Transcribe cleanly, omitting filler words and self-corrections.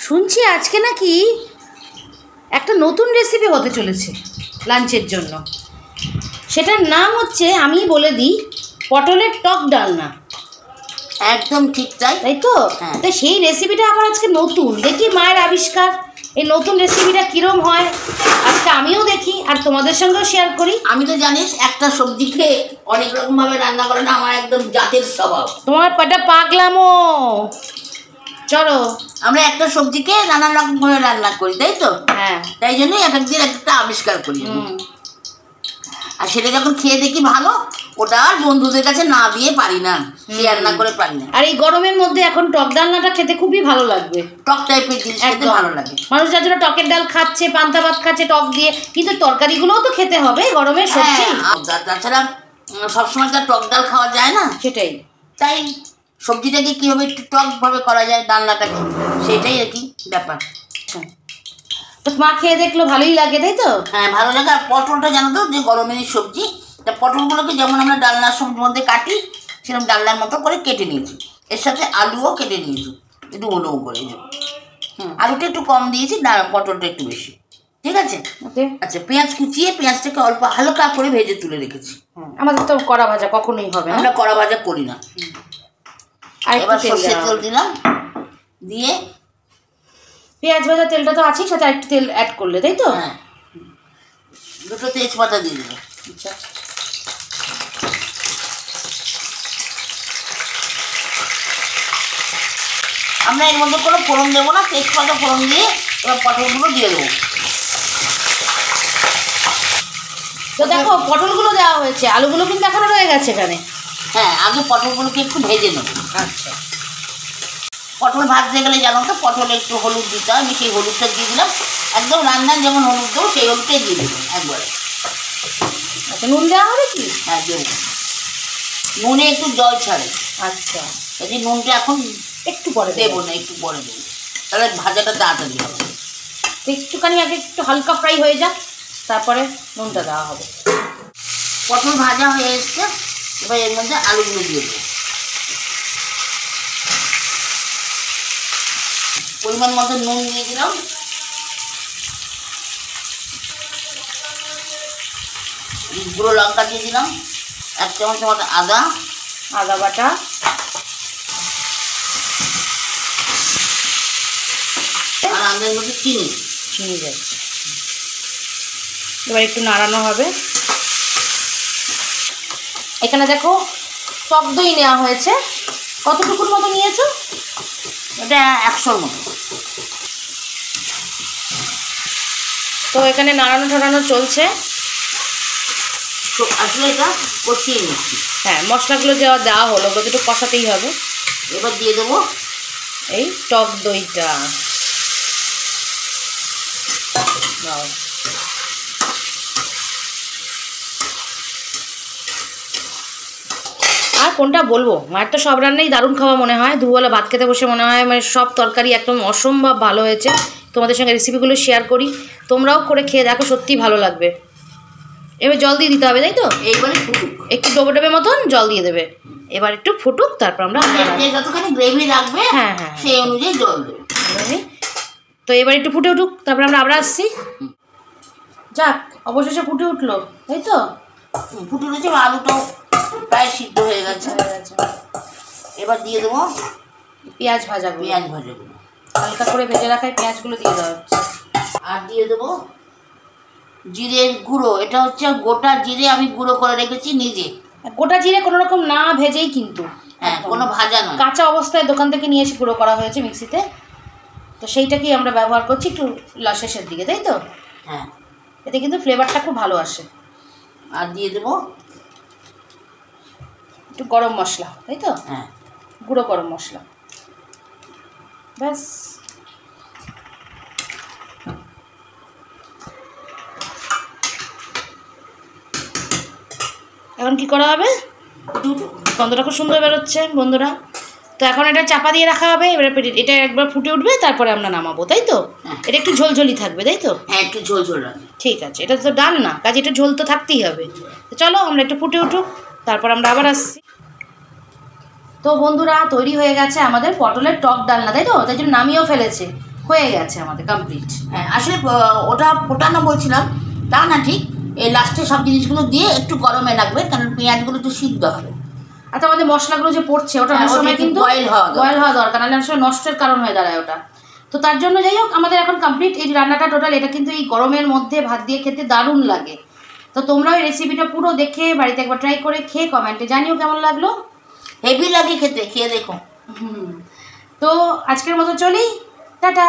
শুনছি আজকে নাকি একটা নতুন রেসিপি হতে চলেছে লাঞ্চের জন্য। সেটার নাম হচ্ছে, আমি বলে দিই, পটলের টক ডালনা। একদম ঠিক তাই তো তাই সেই রেসিপিটা আবার আজকে নতুন, দেখি মায়ের আবিষ্কার। এই নতুন রেসিপিটা কীরকম হয় আজকে আমিও দেখি আর তোমাদের সঙ্গেও শেয়ার করি। আমি তো জানিস একটা সবজি খেয়ে অনেক রকমভাবে রান্না করে না, আমার একদম জাতের স্বভাব। তোমার পাটা পাগলামো। চলো, আমরা একটা সবজিকে নানান রকম ভাবে রান্না করি, তাই তো? হ্যাঁ, তাই জন্যই এক একদিন একটা আবিষ্কার করি। আর সেটা যখন খেয়ে দেখি ভালো, ওটা আর বন্ধুদের কাছে না দিয়ে পারি না, শেয়ার না করে পারি না। আর এই গরমের মধ্যে এখন টক ডালনাটা খেতে খুবই ভালো লাগবে। টক টাইপের জিনিস খেতে ভালো লাগে। মানুষ যার জন্য টকের ডাল খাচ্ছে, পান্তা ভাত খাচ্ছে টক দিয়ে, কিন্তু তরকারিগুলোও তো খেতে হবে গরমের সবজি। তাছাড়া সবসময় তো টক ডাল খাওয়া যায় না, সেটাই। তাই সবজিটাকে কীভাবে একটু টকভাবে করা যায়, ডালনাটাকে, সেটাই আর কি ব্যাপার। তো মা খেয়ে দেখলো ভালোই লাগে, তাই তো? হ্যাঁ, ভালো লাগে। আর পটলটা জানো তো যে গরমের সবজি, তা পটলগুলোকে যেমন আমরা ডালনার সবজির মধ্যে কাটি, সেরকম ডালনার মতো করে কেটে নিয়েছি। এর সাথে আলুও কেটে নিয়েছি একটু ডুমো করে। আলুটা একটু কম দিয়েছি, পটলটা একটু বেশি। ঠিক আছে, আচ্ছা। পেঁয়াজ কুচিয়ে পেঁয়াজটাকে অল্প হালকা করে ভেজে তুলে রেখেছি। আমাদের তো কড়া ভাজা কখনোই হবে না, আমরা কড়া ভাজা করি না। আর এবার সর্ষের তেল দিলাম, দিয়ে পেঁয়াজ ভাজা তেলটা তো আছেই, সাথে একটু তেল অ্যাড করলে, তাই তো? হ্যাঁ, দুটো তেজপাতা দিয়ে দিল। আচ্ছা, আমরা এর মধ্যে কোনো ফোড়ন দেবো না, তেজপাতা ফোড়ন দিয়ে এবার পটলগুলো দিয়ে দেবো। তো দেখো পটলগুলো দেওয়া হয়েছে, আলুগুলো কিন্তু এখনো রয়ে গেছে এখানে। হ্যাঁ, আগে পটলগুলোকে একটু ভেজে নেবো। আচ্ছা, পটল ভাজতে গেলে জানো তো পটলে একটু হলুদ দিতে হয়, আমি সেই হলুদটা দিয়ে দিলাম। একদম রান্নার যেমন হলুদ দেবো সেই হলুদটাই দিয়ে দেবো একবারে। আচ্ছা, নুন দেওয়া হবে কি? হ্যাঁ, দেবো। নুনে একটু জল ছাড়ে। আচ্ছা, এই নুনটা এখন একটু পরে দেবো না, একটু পরে দেবো, তাহলে ভাজাটা তাড়াতাড়ি হবে। একটুখানি আগে একটু হালকা ফ্রাই হয়ে যাক, তারপরে নুনটা দেওয়া হবে। পটল ভাজা হয়ে এসছে, এবার এর মধ্যে আলুগুলো দিয়ে দেবো। পরিমাণ মতো নুন দিয়ে দিলাম, গুঁড়ো লঙ্কা দিয়ে দিলাম, 1 চামচ মতো আদা বাটা, আর আমাদের মধ্যে চিনি যাচ্ছে। এবার একটু নাড়ানো হবে। এখানে দেখো টক দই নেওয়া হয়েছে। কতটুকুর মতো নিয়েছো? এটা 100-র মতো। তো এখানে নাড়ানো ঠাড়ানো চলছে। তো আসলে এটা কষিয়ে নিচ্ছি। হ্যাঁ, মশলাগুলো দেওয়া হলো, ওগুলো একটু কষাতেই হবে। এবার দিয়ে দেবো এই টক দইটা। আর কোনটা বলবো, মায়ের তো সব রান্নাই দারুণ খাওয়া মনে হয়। দুবেলা ভাত খেতে বসে মনে হয় মানে সব তরকারি একদম অসম্ভব ভালো হয়েছে। তোমাদের সঙ্গে রেসিপিগুলো শেয়ার করি, তোমরাও করে খেয়ে দেখো, সত্যিই ভালো লাগবে। এবার জল দিয়ে দিতে হবে, তাই তো? এইবারে ফুটুক, একটু ডোবে ডোবে মতন জল দিয়ে দেবে। এবার একটু ফুটুক, তারপর আমরা যতখানি গ্রেভি রাখবে হ্যাঁ সেই অনুযায়ী জল দেবে। তো এবার একটু ফুটে উঠুক, তারপর আমরা আবার আসছি। যাক, অবশেষে ফুটে উঠলো, তাই তো? ফুটে উঠেছে, আলুটাও প্রায় সিদ্ধ হয়ে গেছে। এবার দিয়ে দেবো পেঁয়াজ ভাজাগুলো। হালকা করে ভেজে রাখায় পেঁয়াজগুলো দিয়ে দেওয়া হচ্ছে। আর দিয়ে দেবো জিরের গুঁড়ো। এটা হচ্ছে গোটা জিরে, আমি গুঁড়ো করে রেখেছি নিজে। গোটা জিরে কোনো রকম না ভেজেই কিন্তু, হ্যাঁ, কোনো ভাজা নয়, কাঁচা অবস্থায় দোকান থেকে নিয়ে এসে গুঁড়ো করা হয়েছে মিক্সিতে। তো সেইটাকেই আমরা ব্যবহার করছি একটু শেষের দিকে, তাই তো? হ্যাঁ, এতে কিন্তু ফ্লেভারটা খুব ভালো আসে। আর দিয়ে দেবো একটু গরম মশলা, তাই তো? হ্যাঁ, গুঁড়ো গরম মশলা, ব্যাস। এখন কি করা হবে? গন্ধটা খুব সুন্দর বেরোচ্ছে বন্ধুরা। তো এখন এটা চাপা দিয়ে রাখা হবে। এবারে এটা একবার ফুটে উঠবে, তারপরে আমরা নামাবো, তাই তো? এটা একটু ঝোলঝোলি থাকবে, তাই তো? হ্যাঁ, একটু ঝোল রাখবে। ঠিক আছে, এটা তো ডাল না, কাজে একটু ঝোল তো থাকতেই হবে। তো চলো আমরা একটু ফুটে উঠুক, তারপর আমরা আবার আসছি। তো বন্ধুরা, তৈরি হয়ে গেছে আমাদের পটলের টক ডালনা, তাই তো? তাই জন্য নামিয়েও ফেলেছে। হয়ে গেছে আমাদের কমপ্লিট। হ্যাঁ আসলে ওটা ফোটানো বলছিলাম, তা না ঠিক, এই লাস্টে সব জিনিসগুলো দিয়ে একটু গরমে রাখবে, কারণ পেঁয়াজগুলো একটু সিদ্ধ হবে। আচ্ছা আমাদের মশলাগুলো যে পড়ছে ওটা অনেক সময় কিন্তু বয়েল হওয়া দরকার, নাহলে অনেক সময় নষ্টের কারণ হয়ে দাঁড়ায় ওটা। তো তার জন্য যাই হোক আমাদের এখন কমপ্লিট এই রান্নাটা টোটাল। এটা কিন্তু এই গরমের মধ্যে ভাত দিয়ে খেতে দারুণ লাগে। তো তোমরাও এই রেসিপিটা পুরো দেখে বাড়িতে একবার ট্রাই করে খেয়ে কমেন্টে জানিও কেমন লাগলো। হেভি লাগে খেতে, খেয়ে দেখো। তো আজকের মতো চলি, টাটা।